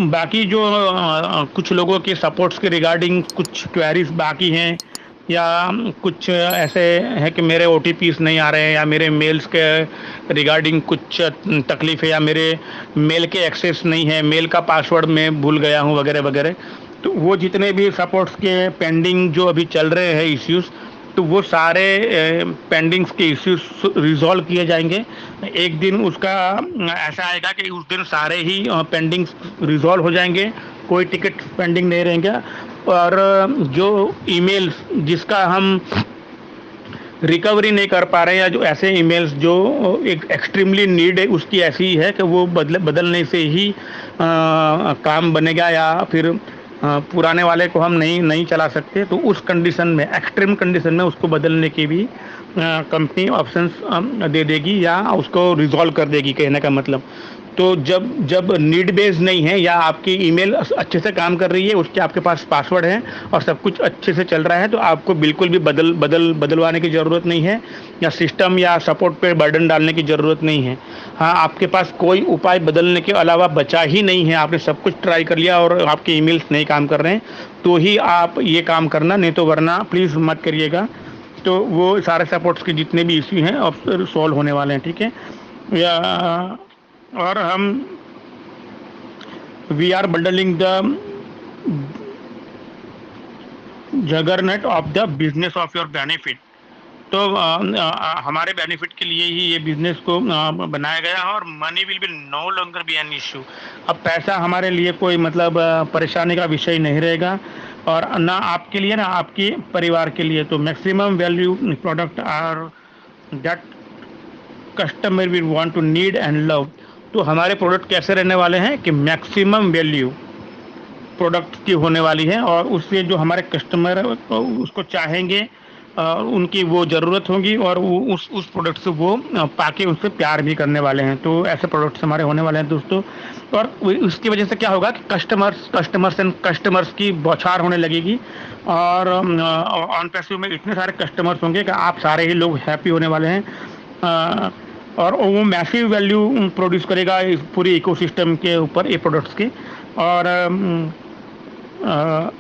बाकी जो कुछ लोगों के सपोर्ट्स के रिगार्डिंग कुछ क्वेरीज बाकी हैं, या कुछ ऐसे हैं कि मेरे ओटीपीस नहीं आ रहे हैं, या मेरे मेल्स के रिगार्डिंग कुछ तकलीफ है, या मेरे मेल के एक्सेस नहीं है, मेल का पासवर्ड मैं भूल गया हूँ वगैरह वगैरह। तो वो जितने भी सपोर्ट्स के पेंडिंग जो अभी चल रहे हैं इश्यूज, तो वो सारे पेंडिंग्स के इश्यूज रिजॉल्व किए जाएंगे। एक दिन उसका ऐसा आएगा कि उस दिन सारे ही पेंडिंग्स रिजॉल्व हो जाएंगे, कोई टिकट पेंडिंग नहीं रहेंगे। और जो ईमेल जिसका हम रिकवरी नहीं कर पा रहे हैं, या जो ऐसे ईमेल्स जो एक एक्सट्रीमली नीड है उसकी ऐसी ही है कि वो बदलने से ही काम बनेगा, या फिर पुराने वाले को हम नहीं चला सकते, तो उस कंडीशन में, एक्सट्रीम कंडीशन में उसको बदलने की भी कंपनी ऑप्शंस दे देगी या उसको रिजॉल्व कर देगी, कहने का मतलब। तो जब जब नीड बेस्ड नहीं है, या आपकी ईमेल अच्छे से काम कर रही है, उसके आपके पास पासवर्ड है और सब कुछ अच्छे से चल रहा है, तो आपको बिल्कुल भी बदलवाने की ज़रूरत नहीं है, या सिस्टम या सपोर्ट पे बर्डन डालने की ज़रूरत नहीं है। हाँ, आपके पास कोई उपाय बदलने के अलावा बचा ही नहीं है, आपने सब कुछ ट्राई कर लिया और आपके ईमेल्स नहीं काम कर रहे हैं, तो ही आप ये काम करना, नहीं तो वरना प्लीज़ मत करिएगा। तो वो सारे सपोर्ट्स के जितने भी इश्यू हैं अब सॉल्व होने वाले हैं, ठीक है। या और हम we are bundling the juggernaut of the business of your benefit. तो हमारे बेनिफिट के लिए ही ये बिजनेस को बनाया गया है, और money will be no longer be an issue. अब पैसा हमारे लिए कोई मतलब परेशानी का विषय नहीं रहेगा, और ना आपके लिए ना आपके परिवार के लिए। तो maximum value product are that customer will want to need and love. तो हमारे प्रोडक्ट कैसे रहने वाले हैं कि मैक्सिमम वैल्यू प्रोडक्ट की होने वाली है, और उससे जो हमारे कस्टमर उसको चाहेंगे, उनकी वो ज़रूरत होगी, और वो उस प्रोडक्ट से वो पाके उससे प्यार भी करने वाले हैं। तो ऐसे प्रोडक्ट्स हमारे होने वाले हैं दोस्तों। और उसकी वजह से क्या होगा कि कस्टमर्स की बौछार होने लगेगी, और ऑन पैसिव में इतने सारे कस्टमर्स होंगे कि आप सारे ही लोग हैप्पी होने वाले हैं। और वो मैसिव वैल्यू प्रोड्यूस करेगा इस पूरी इकोसिस्टम के ऊपर, ये प्रोडक्ट्स के। और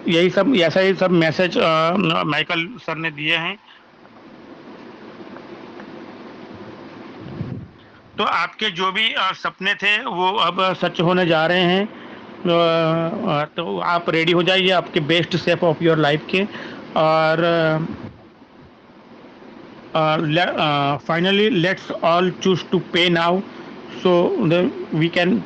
यही सब, ऐसा ही सब मैसेज माइकल सर ने दिए हैं। तो आपके जो भी सपने थे वो अब सच होने जा रहे हैं। तो आप रेडी हो जाइए आपके best step of your life के। और finally let's all choose to pay now, so we can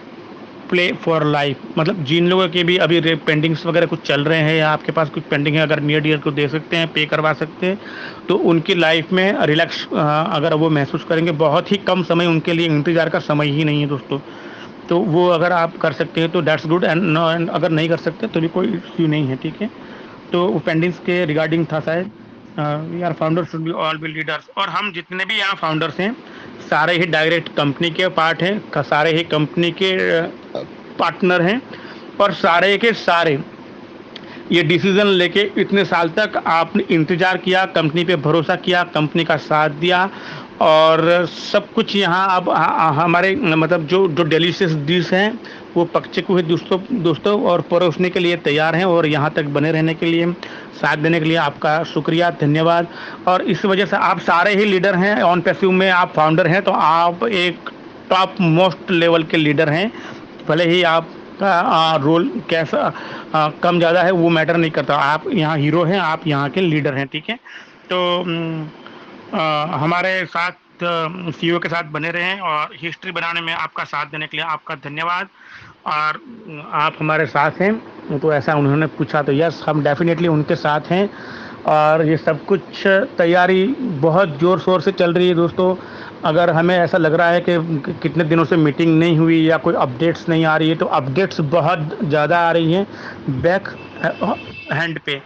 play for life. मतलब जिन लोगों के भी अभी पेंडिंग्स वगैरह कुछ चल रहे हैं, या आपके पास कुछ पेंडिंग है, अगर नियर डियर को दे सकते हैं, पे करवा सकते हैं, तो उनकी लाइफ में रिलैक्स अगर वो महसूस करेंगे। बहुत ही कम समय उनके लिए, इंतज़ार का समय ही नहीं है दोस्तों। तो वो अगर आप कर सकते हैं तो दैट्स गुड, एंड अगर नहीं कर सकते तो भी कोई इश्यू नहीं है, ठीक है। तो वो पेंडिंग्स के रिगार्डिंग था शायद। We are founders should be all be leaders. और हम जितने भी यहाँ फाउंडर्स हैं सारे ही डायरेक्ट कंपनी के पार्ट हैं, सारे ही कंपनी के पार्टनर हैं, और सारे के सारे ये डिसीजन लेके इतने साल तक आपने इंतज़ार किया, कंपनी पे भरोसा किया, कंपनी का साथ दिया, और सब कुछ यहाँ अब हमारे मतलब जो जो डिलीशियस डिश हैं वो पक चुके हुए दोस्तों और परोसने के लिए तैयार हैं। और यहाँ तक बने रहने के लिए, साथ देने के लिए आपका शुक्रिया, धन्यवाद। और इस वजह से आप सारे ही लीडर हैं, ऑन पैसिव में आप फाउंडर हैं, तो आप एक टॉप मोस्ट लेवल के लीडर हैं। भले ही आपका रोल कैसा कम ज़्यादा है वो मैटर नहीं करता, आप यहाँ हीरो हैं, आप यहाँ के लीडर हैं, ठीक है। तो हमारे साथ सीईओ के साथ बने रहें, और हिस्ट्री बनाने में आपका साथ देने के लिए आपका धन्यवाद। और आप हमारे साथ हैं, तो ऐसा उन्होंने पूछा, तो यस, हम डेफिनेटली उनके साथ हैं। और ये सब कुछ तैयारी बहुत ज़ोर शोर से चल रही है दोस्तों। अगर हमें ऐसा लग रहा है कि कितने दिनों से मीटिंग नहीं हुई या कोई अपडेट्स नहीं आ रही है, तो अपडेट्स बहुत ज़्यादा आ रही हैं बैक हैंड पे,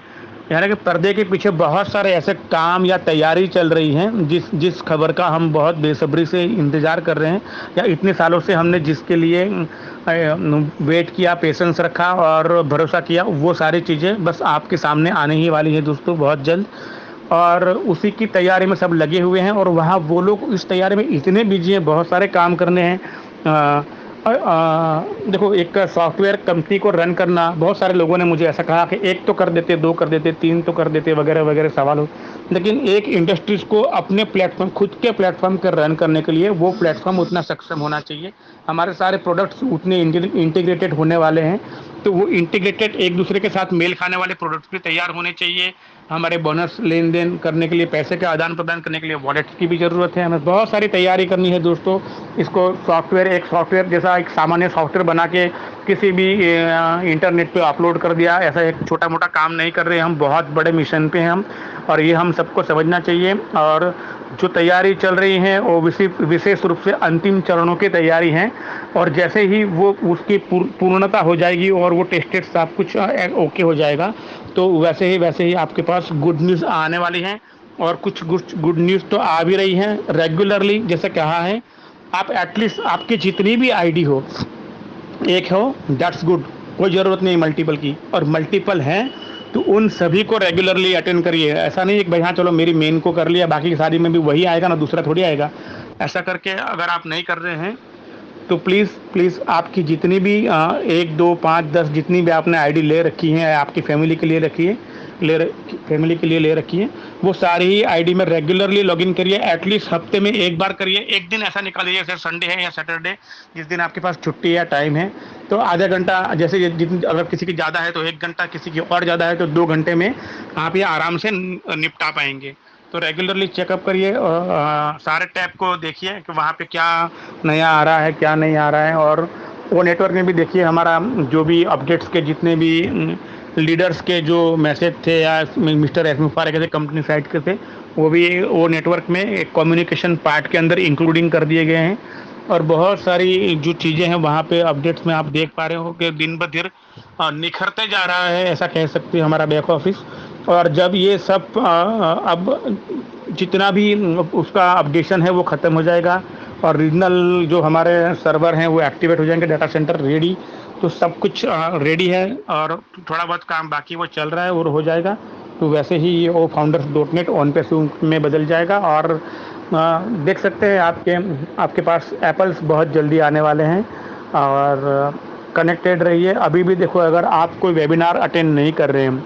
यानी कि पर्दे के पीछे बहुत सारे ऐसे काम या तैयारी चल रही हैं जिस खबर का हम बहुत बेसब्री से इंतज़ार कर रहे हैं, या इतने सालों से हमने जिसके लिए वेट किया, पेशेंस रखा और भरोसा किया, वो सारी चीज़ें बस आपके सामने आने ही वाली हैं दोस्तों बहुत जल्द। और उसी की तैयारी में सब लगे हुए हैं, और वहाँ वो लोग इस तैयारी में इतने बिजी हैं, बहुत सारे काम करने हैं। देखो, एक सॉफ्टवेयर कंपनी को रन करना, बहुत सारे लोगों ने मुझे ऐसा कहा कि 1 तो कर देते, 2 कर देते, 3 तो कर देते, वगैरह-वगैरह सवाल हो। लेकिन एक इंडस्ट्रीज़ को अपने प्लेटफ़ॉर्म, खुद के प्लेटफ़ॉर्म को रन करने के लिए वो प्लेटफ़ॉर्म उतना सक्षम होना चाहिए। हमारे सारे प्रोडक्ट्स उतने इंटीग्रेटेड होने वाले हैं, तो वो इंटीग्रेटेड एक-दूसरे के साथ मेल खाने वाले प्रोडक्ट्स भी तैयार होने चाहिए। हमारे बोनस लेन-देन करने के लिए, पैसे का आदान-प्रदान करने के लिए वॉलेट्स की भी ज़रूरत है। हमें बहुत सारी तैयारी करनी है दोस्तों। इसको सॉफ्टवेयर जैसा एक सामान्य सॉफ्टवेयर बना के किसी भी इंटरनेट पे अपलोड कर दिया, ऐसा एक छोटा-मोटा काम नहीं कर रहे हैं हम, बहुत बड़े मिशन पे हैं हम, और ये हम सबको समझना चाहिए। और जो तैयारी चल रही है वो विशेष रूप से अंतिम चरणों की तैयारी है, और जैसे ही वो उसकी पूर्णता हो जाएगी और वो टेस्टेड सब कुछ ओके हो जाएगा, तो वैसे ही आपके पास गुड न्यूज़ आने वाली है। और कुछ गुड न्यूज़ तो आ भी रही है रेगुलरली। जैसे कहा है, आप एटलीस्ट आपकी जितनी भी आईडी हो, एक हो दैट्स गुड, कोई ज़रूरत नहीं मल्टीपल की, और मल्टीपल हैं तो उन सभी को रेगुलरली अटेंड करिए। ऐसा नहीं है कि भाई हाँ चलो मेरी मेन को कर लिया, बाकी की सारी में भी वही आएगा ना, दूसरा थोड़ी आएगा। ऐसा करके अगर आप नहीं कर रहे हैं तो प्लीज़ प्लीज़ आपकी जितनी भी 1, 2, 5, 10 जितनी भी आपने आईडी ले रखी हैं, आपकी फैमिली के लिए रखी है, फैमिली के लिए ले रखी है, वो सारी ही आईडी में रेगुलरली लॉगिन करिए। एटलीस्ट हफ्ते में एक बार करिए। एक दिन ऐसा निकालिए, जैसे संडे है या सैटरडे, जिस दिन आपके पास छुट्टी या टाइम है, तो आधा घंटा, जैसे अगर किसी की ज़्यादा है तो 1 घंटा, किसी की और ज़्यादा है तो 2 घंटे में आप ये आराम से निपटा पाएंगे। तो रेगुलरली चेकअप करिए और सारे टैब को देखिए कि वहाँ पे क्या नया आ रहा है, क्या नहीं आ रहा है। और वो नेटवर्क में भी देखिए, हमारा जो भी अपडेट्स के जितने भी लीडर्स के जो मैसेज थे या मिस्टर एसमी फारे के थे कंपनी साइड के थे, वो भी वो नेटवर्क में एक कम्युनिकेशन पार्ट के अंदर इंक्लूडिंग कर दिए गए हैं। और बहुत सारी जो चीज़ें हैं वहाँ पे अपडेट्स में आप देख पा रहे हो कि दिन ब दिन निखरते जा रहा है, ऐसा कह सकते हैं, हमारा बैक ऑफिस। और जब ये सब अब जितना भी उसका अपडेशन है वो ख़त्म हो जाएगा और रीजनल जो हमारे सर्वर हैं वो एक्टिवेट हो जाएंगे, डाटा सेंटर रेडी, तो सब कुछ रेडी है और थोड़ा बहुत काम बाकी वो चल रहा है और हो जाएगा। तो वैसे ही ये वो founders.net ऑन पे सून में बदल जाएगा। और देख सकते हैं आपके पास एप्पल्स बहुत जल्दी आने वाले हैं। और कनेक्टेड रहिए। अभी भी देखो, अगर आप कोई वेबिनार अटेंड नहीं कर रहे हैं,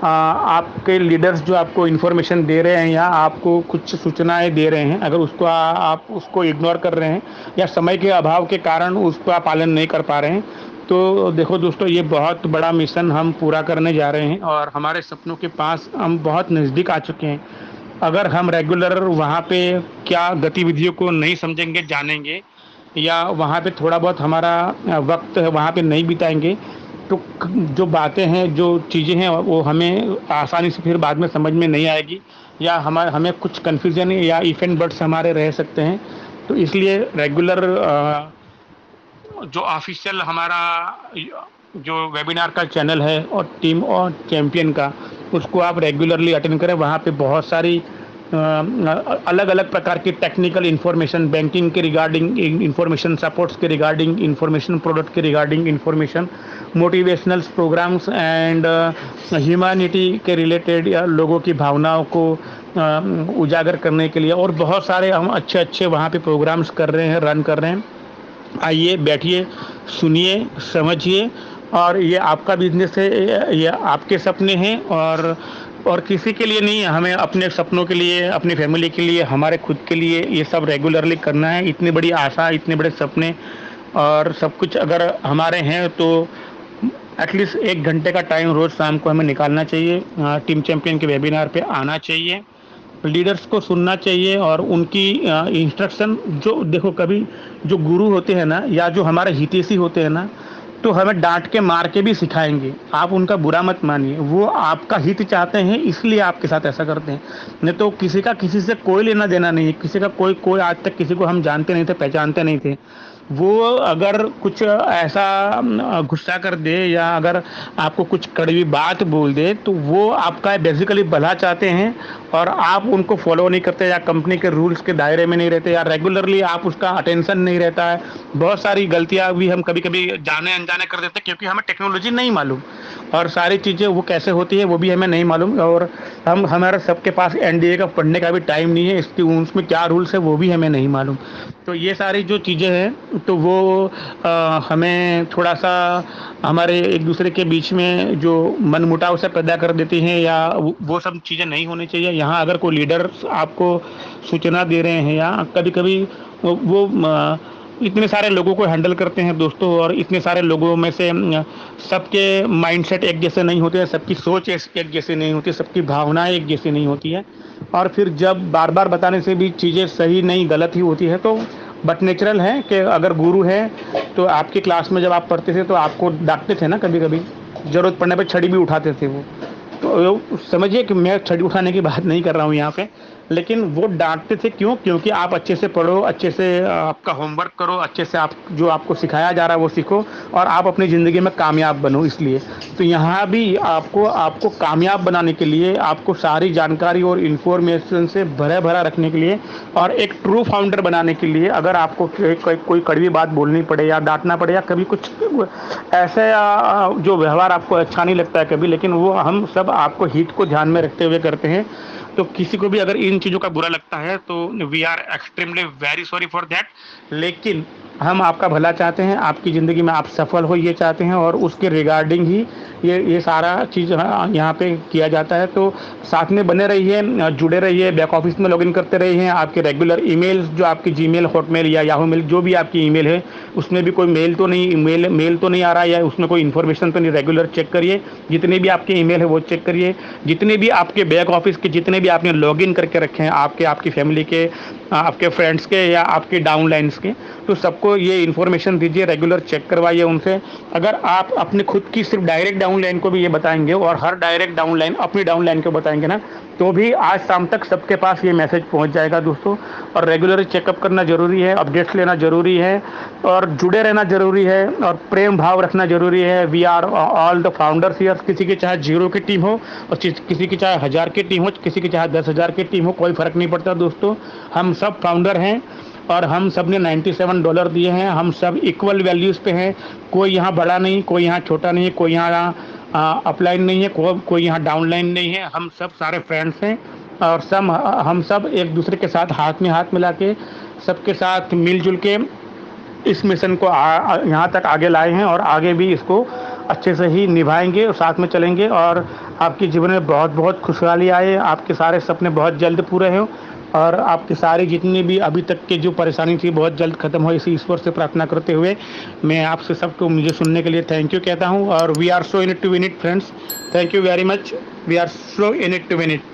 आपके लीडर्स जो आपको इन्फॉर्मेशन दे रहे हैं या आपको कुछ सूचनाएं दे रहे हैं, अगर उसको आप उसको इग्नोर कर रहे हैं या समय के अभाव के कारण उसका पालन नहीं कर पा रहे हैं, तो देखो दोस्तों, ये बहुत बड़ा मिशन हम पूरा करने जा रहे हैं और हमारे सपनों के पास हम बहुत नज़दीक आ चुके हैं। अगर हम रेगुलर वहाँ पे क्या गतिविधियों को नहीं समझेंगे, जानेंगे, या वहाँ पे थोड़ा बहुत हमारा वक्त वहाँ पे नहीं बिताएंगे, तो जो बातें हैं, जो चीज़ें हैं, वो हमें आसानी से फिर बाद में समझ में नहीं आएगी, या हमें कुछ कन्फ्यूज़न या इफ एंड बट्स हमारे रह सकते हैं। तो इसलिए रेगुलर जो ऑफिशियल हमारा जो वेबिनार का चैनल है और टीम और चैंपियन का, उसको आप रेगुलरली अटेंड करें। वहाँ पे बहुत सारी अलग अलग प्रकार की टेक्निकल इन्फॉर्मेशन, बैंकिंग के रिगार्डिंग इन्फॉर्मेशन, सपोर्ट्स के रिगार्डिंग इन्फॉर्मेशन, प्रोडक्ट के regarding information, motivational programmes and humanity के रिलेटेड या लोगों की भावनाओं को उजागर करने के लिए और बहुत सारे हम अच्छे अच्छे वहाँ पे प्रोग्राम्स कर रहे हैं, रन कर रहे हैं। आइए, बैठिए, सुनिए, समझिए। और ये आपका बिजनेस है, ये आपके सपने हैं, और किसी के लिए नहीं है। हमें अपने सपनों के लिए, अपनी फैमिली के लिए, हमारे खुद के लिए ये सब रेगुलरली करना है। इतनी बड़ी आशा, इतने बड़े सपने और सब कुछ अगर हमारे हैं, तो एटलीस्ट 1 घंटे का टाइम रोज़ शाम को हमें निकालना चाहिए। टीम चैंपियन के वेबिनार पे आना चाहिए, लीडर्स को सुनना चाहिए और उनकी इंस्ट्रक्शन, जो देखो, कभी जो गुरु होते हैं ना, या जो हमारे हितैषी होते हैं ना, तो हमें डांट के मार के भी सिखाएंगे। आप उनका बुरा मत मानिए, वो आपका हित चाहते हैं, इसलिए आपके साथ ऐसा करते हैं। नहीं तो किसी का किसी से कोई लेना देना नहीं है। किसी का कोई आज तक किसी को हम जानते नहीं थे, पहचानते नहीं थे। वो अगर कुछ ऐसा गुस्सा कर दे या अगर आपको कुछ कड़वी बात बोल दे, तो वो आपका बेसिकली भला चाहते हैं और आप उनको फॉलो नहीं करते, या कंपनी के रूल्स के दायरे में नहीं रहते, या रेगुलरली आप उसका अटेंशन नहीं रहता है। बहुत सारी गलतियां भी हम कभी कभी जाने अनजाने कर देते हैं, क्योंकि हमें टेक्नोलॉजी नहीं मालूम। और सारी चीज़ें वो कैसे होती है वो भी हमें नहीं मालूम, और हमारे सबके पास एनडीए का पढ़ने का भी टाइम नहीं है, इसकी उसमें क्या रूल्स है वो भी हमें नहीं मालूम। तो ये सारी जो चीज़ें हैं तो वो हमें थोड़ा-सा हमारे एक दूसरे के बीच में जो मनमुटाव से पैदा कर देती हैं, या वो सब चीज़ें नहीं होनी चाहिए। यहाँ अगर कोई लीडर आपको सूचना दे रहे हैं, या कभी-कभी वो इतने सारे लोगों को हैंडल करते हैं दोस्तों, और इतने सारे लोगों में से सबके माइंडसेट एक जैसे नहीं होते हैं, सबकी सोच एक जैसी नहीं होती, सबकी भावनाएं एक जैसी नहीं होती है, और फिर जब बार बार बताने से भी चीज़ें सही नहीं गलत ही होती है। तो बट नेचुरल है कि अगर गुरु है तो आपकी क्लास में जब आप पढ़ते थे तो आपको डांटते थे ना, कभी कभी जरूरत पड़ने पर छड़ी भी उठाते थे वो। तो समझिए कि मैं छड़ी उठाने की बात नहीं कर रहा हूँ यहाँ पे, लेकिन वो डांटते थे क्यों? क्योंकि आप अच्छे से पढ़ो, अच्छे से आपका होमवर्क करो, अच्छे से आप जो आपको सिखाया जा रहा है वो सीखो, और आप अपनी ज़िंदगी में कामयाब बनो इसलिए। तो यहाँ भी आपको आपको कामयाब बनाने के लिए, आपको सारी जानकारी और इन्फॉर्मेशन से भरा भरा रखने के लिए, और एक ट्रू फाउंडर बनाने के लिए, अगर आपको कोई कड़वी बात बोलनी पड़े या डांटना पड़े, या कभी कुछ ऐसे जो व्यवहार आपको अच्छा नहीं लगता है कभी, लेकिन वो हम सब आपको हित को ध्यान में रखते हुए करते हैं। तो किसी को भी अगर इन चीज़ों का बुरा लगता है तो we are extremely very sorry for that, लेकिन हम आपका भला चाहते हैं, आपकी ज़िंदगी में आप सफल हो ये चाहते हैं, और उसके रिगार्डिंग ही ये सारा चीज़ यहाँ पे किया जाता है। तो साथ में बने रहिए, जुड़े रहिए, बैक ऑफिस में लॉगिन करते रहिए। आपके रेगुलर ईमेल्स जो आपकी जीमेल, हॉटमेल या याहू मेल, जो भी आपकी ईमेल है उसमें भी कोई मेल तो नहीं आ रहा है, या उसमें कोई इन्फॉर्मेशन तो नहीं, रेगुलर चेक करिए। जितने भी आपके ईमेल है वो चेक करिए। जितने भी आपके बैक ऑफिस के जितने भी आपने लॉगिन करके रखे हैं, आपकी फैमिली के, आपके फ्रेंड्स के या आपके डाउनलाइंस के, तो सबको ये इन्फॉर्मेशन दीजिए, रेगुलर चेक करवाइए उनसे। अगर आप अपनी खुद की सिर्फ डायरेक्ट डाउनलाइन को भी ये बताएंगे, और हर डायरेक्ट डाउनलाइन अपनी डाउनलाइन को बताएंगे ना, तो भी आज शाम तक सबके पास ये मैसेज पहुंच जाएगा दोस्तों। और रेगुलर चेकअप करना ज़रूरी है, अपडेट्स लेना ज़रूरी है, और जुड़े रहना ज़रूरी है, और प्रेम भाव रखना ज़रूरी है। We are all the founders here. किसी की चाहे 0 की टीम हो, और किसी की चाहे 1000 की टीम हो, किसी की चाहे 10,000 की टीम हो, कोई फ़र्क नहीं पड़ता दोस्तों। हम सब फाउंडर हैं, और हम सब ने $97 दिए हैं। हम सब इक्वल वैल्यूज़ पे हैं। कोई यहाँ बड़ा नहीं, कोई यहाँ छोटा नहीं है, कोई यहाँ अपलाइन नहीं है, कोई यहाँ डाउनलाइन नहीं है। हम सब सारे फ्रेंड्स हैं, और हम सब एक दूसरे के साथ हाथ में हाथ मिला के, सबके साथ मिलजुल के इस मिशन को यहाँ तक आगे लाए हैं, और आगे भी इसको अच्छे से ही निभाएंगे और साथ में चलेंगे। और आपके जीवन में बहुत बहुत खुशहाली आए, आपके सारे सपने बहुत जल्द पूरे हों, और आपकी सारी जितनी भी अभी तक की जो परेशानी थी बहुत जल्द ख़त्म हो, इसी ईश्वर से प्रार्थना करते हुए मैं आपसे सबको मुझे सुनने के लिए थैंक यू कहता हूँ। और we are so in it to win it friends, thank you very much, we are so in it to win it.